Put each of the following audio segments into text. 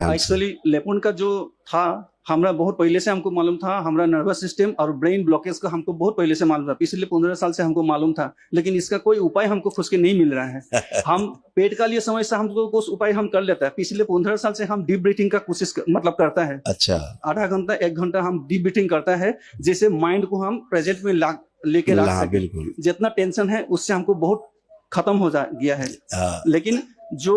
Actually लेपन का जो था हमरा बहुत पहले से हमको मालूम था, हमारा नर्वस सिस्टम और ब्रेन ब्लॉकेज का हमको बहुत पहले से मालूम था, पिछले 15 साल से हमको मालूम था, लेकिन इसका कोई उपाय हमको खुद के नहीं मिल रहा है। हम पेट का लिए समस्या हमको कुछ उपाय हम कर लेता है, पिछले 15 साल से हम डीप ब्रीथिंग का कोशिश मतलब करता है। अच्छा, आधा घंटा 1 घंटा हम डीप ब्रीथिंग करता है, जैसे माइंड को हम प्रेजेंट में लेके रख सके। बिल्कुल, जितना टेंशन है उससे हमको बहुत खत्म हो गया है। लेकिन जो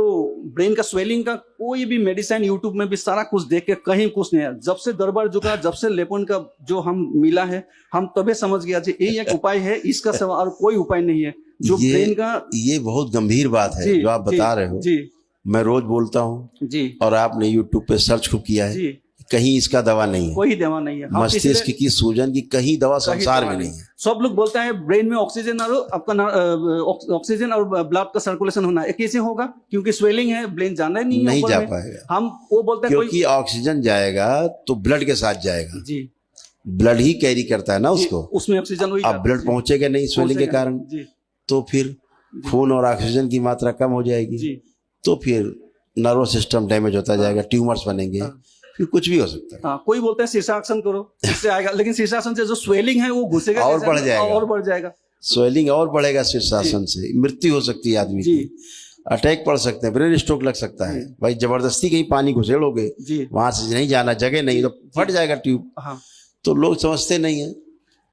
ब्रेन का स्वेलिंग का कोई भी मेडिसिन यूट्यूब में भी सारा कुछ देख के कहीं कुछ नहीं है। जब से दरबार झुका, जब से लेपन का जो हम मिला है, हम तबे समझ गया जी यही एक उपाय है, इसका सिवा और कोई उपाय नहीं है। जो ब्रेन का ये बहुत गंभीर बात है जो आप बता रहे हो जी। मैं रोज बोलता हूँ जी, और आपने यूट्यूब पे सर्च खूब किया है जी। कहीं इसका दवा नहीं है, कोई दवा नहीं है। मस्तिष्क की सूजन की कहीं दवा संसार में नहीं है। सब लोग बोलते हैं ब्रेन में ऑक्सीजन और आपका ऑक्सीजन और ब्लड का सर्कुलेशन होना है, कैसे होगा? क्योंकि स्वेलिंग है, ब्रेन जाना नहीं जा पाएगा। हम वो बोलते हैं क्योंकि ऑक्सीजन जाएगा तो ब्लड के साथ जाएगा जी, ब्लड ही कैरी करता है ना उसको, उसमें ऑक्सीजन। अब ब्लड पहुंचेगा नहीं स्वेलिंग के कारण, तो फिर खून और ऑक्सीजन की मात्रा कम हो जाएगी, तो फिर नर्वस सिस्टम डैमेज होता जाएगा, ट्यूमर्स बनेंगे, फिर कुछ भी हो सकता है। हाँ, कोई बोलते हैं शीर्षासन करो, इससे आएगा, लेकिन शीर्षासन से जो स्वेलिंग है वो घुसेगा और बढ़ जाएगा, स्वेलिंग और बढ़ेगा शीर्षासन से, मृत्यु हो सकती है आदमी की, अटैक पड़ सकते हैं, ब्रेन स्ट्रोक लग सकता है। भाई जबरदस्ती कहीं पानी घुसेड़ोगे, वहां से नहीं जाना, जगह नहीं तो फट जाएगा ट्यूब। तो लोग समझते नहीं है,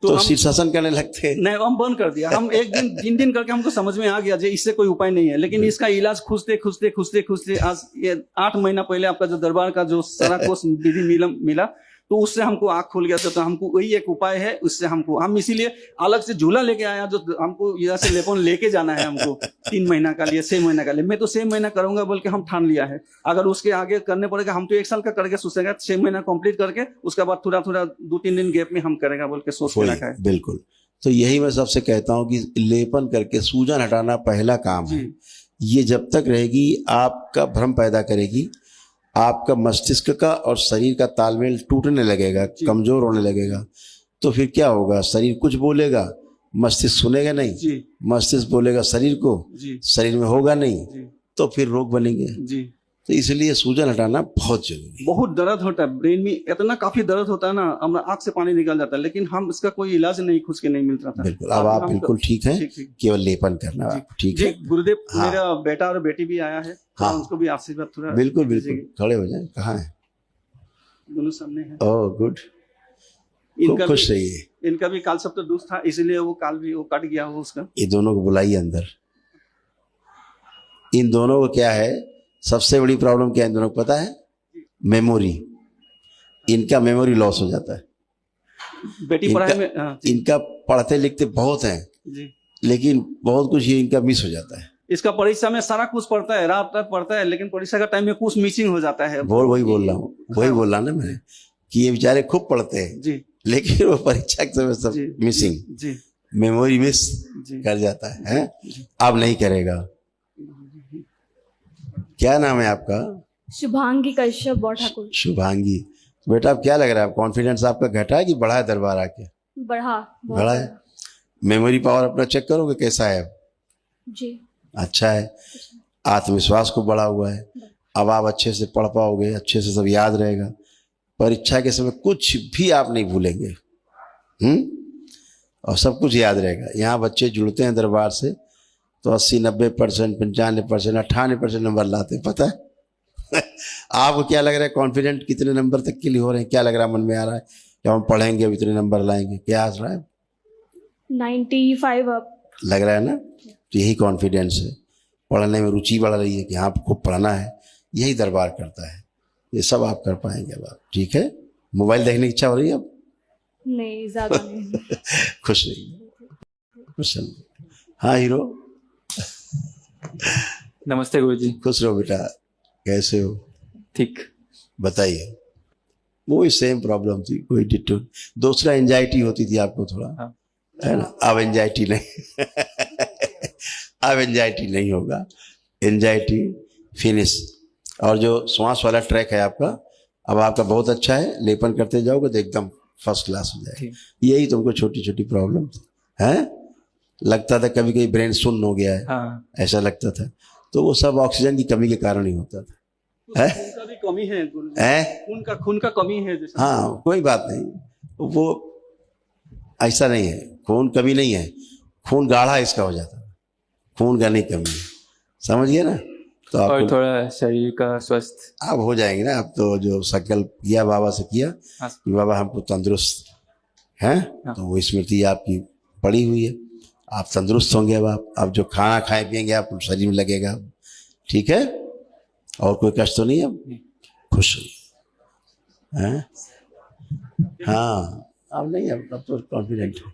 तो शीर्षासन करने लगते हैं। नहीं, हम बंद कर दिया। हम 1 दिन 3 दिन करके हमको समझ में आ गया जी इससे कोई उपाय नहीं है, लेकिन इसका इलाज खुजते आज ये 8 महीना पहले आपका जो दरबार का जो सारा कोर्स विधि मिला, तो उससे हमको आँख खुल गया। तो हमको वही एक उपाय है, उससे हम इसीलिए अलग से झूला लेके आया, जो हमको यहाँ से लेपन लेके जाना है हमको 3 महीना का लिए, 6 महीना का लिए। मैं तो 6 महीना करूंगा बोल के हम ठान लिया है। अगर उसके आगे करने पड़ेगा, हम तो 1 साल का करके सोचेगा, 6 महीना कंप्लीट करके उसके बाद थोड़ा 2-3 दिन गैप में हम करेगा बोल के सोच के रखा है। बिल्कुल, तो यही मैं सबसे कहता हूँ कि लेपन करके सूजन हटाना पहला काम है। ये जब तक रहेगी आपका भ्रम पैदा करेगी, आपका मस्तिष्क का और शरीर का तालमेल टूटने लगेगा, कमजोर होने लगेगा। तो फिर क्या होगा? शरीर कुछ बोलेगा, मस्तिष्क सुनेगा नहीं, मस्तिष्क बोलेगा शरीर को, शरीर में होगा नहीं, तो फिर रोग बनेंगे। तो इसलिए सूजन हटाना बहुत जरूरी है। बहुत दर्द होता है ब्रेन में, इतना काफी दर्द होता है ना, हमारा आंख से पानी निकल जाता है, लेकिन हम इसका कोई इलाज नहीं खुद के नहीं मिल रहा था। बिल्कुल, अब आप बिल्कुल ठीक है, केवल लेपन करना ठीक है। गुरुदेव, मेरा बेटा और बेटी भी आया है, उसको भी आशीर्वाद थोड़ा। बिल्कुल बिल्कुल, खड़े हो जाए। कहाँ है? दोनों सामने है। ओह गुड, इनका खुश रहिए। इनका भी काल सब तो दूध था, इसलिए वो काल भी वो कट गया हो उसका। ये दोनों को बुलाइए अंदर। इन दोनों को क्या है, सबसे बड़ी प्रॉब्लम क्या है इन दोनों को पता है? मेमोरी। इनका मेमोरी लॉस हो जाता है। बेटी पढ़ाई में इनका पढ़ते लिखते बहुत हैं जी, लेकिन बहुत कुछ ये इनका मिस हो जाता है। इसका परीक्षा में सारा कुछ पढ़ता है, रात रात पढ़ता है, लेकिन परीक्षा का टाइम में कुछ मिसिंग हो जाता है। वही बोल रहा हूँ, वही बोल रहा ना मैंने, कि ये बेचारे खूब पढ़ते हैं जी, लेकिन वो परीक्षा के समय सब मिसिंग जी, मेमोरी मिस कर जाता है। अब नहीं करेगा। क्या नाम है आपका? शुभांगी कश्यप ठाकुर। शुभांगी, बेटा अब क्या लग रहा है, कॉन्फिडेंस आपका घटा है कि बढ़ा है दरबार आके? बढ़ा है। मेमोरी पावर अपना चेक करोगे कैसा है अब? जी अच्छा है। आत्मविश्वास को बढ़ा हुआ है, अब आप अच्छे से पढ़ पाओगे, अच्छे से सब याद रहेगा। परीक्षा के समय कुछ भी आप नहीं भूलेंगे, और सब कुछ याद रहेगा। यहाँ बच्चे जुड़ते हैं दरबार से तो 80-90%, 95%, 98% नंबर लाते, पता है? आपको क्या लग रहा है, कॉन्फिडेंट कितने नंबर तक के लिए हो रहे हैं? क्या लग रहा है, मन में आ रहा है कि हम पढ़ेंगे अब इतने नंबर लाएंगे? क्या आ रहा है? 95 अप लग रहा है ना? तो यही कॉन्फिडेंस है, पढ़ने में रुचि बढ़ रही है कि हाँ आपको पढ़ना है, यही दरबार करता है। ये सब आप कर पाएंगे अब आप, ठीक है? मोबाइल देखने की इच्छा हो रही है अब? नहीं, ज्यादा नहीं। खुश रहिए। हाँ हीरो, नमस्ते गुरुजी। खुश रहो बेटा, कैसे हो? ठीक, बताइए। वो सेम प्रॉब्लम थी, कोई डिटो। दूसरा एंजाइटी होती थी आपको थोड़ा, है ना? अब एंजाइटी नहीं। अब एंजाइटी नहीं होगा, एंजाइटी फिनिश। और जो श्वास वाला ट्रैक है आपका, अब आपका बहुत अच्छा है, लेपन करते जाओगे तो एकदम फर्स्ट क्लास हो जाएगा। यही तुमको छोटी छोटी प्रॉब्लम है, लगता था कभी कभी ब्रेन सुन्न हो गया है, ऐसा लगता था, तो वो सब ऑक्सीजन की कमी के कारण ही होता था। है कमी है गुरुजी। है खून का कमी है जैसे। हाँ कोई बात नहीं, वो ऐसा नहीं है, खून कमी नहीं है, खून गाढ़ा इसका हो जाता है, खून का नहीं कमी है, समझिए ना। तो और आपको थोड़ा शरीर का स्वस्थ। आप हो जाएंगे ना। अब तो जो संकल्प किया बाबा से किया हाँ। कि बाबा हमको तंदुरुस्त हैं, हाँ। तो वो स्मृति आपकी पड़ी हुई है, आप तंदुरुस्त होंगे। अब जो खाना खाए पिएंगे आप शरीर में लगेगा, ठीक है। और कोई कष्ट तो नहीं है, अब खुश हैं। हाँ अब नहीं, अब तो कॉन्फिडेंट हो,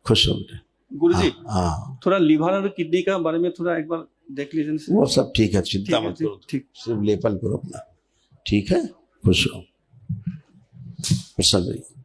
खुश हो बेटा। गुरुजी हाँ थोड़ा लिवर और किडनी का बारे में थोड़ा एक बार देख लीजिए। वो सब ठीक है, चिंता ठीक है, मत करो, ठीक। सिर्फ लेपन करो अपना, ठीक है। खुश हो, प्रसन्न रहिए।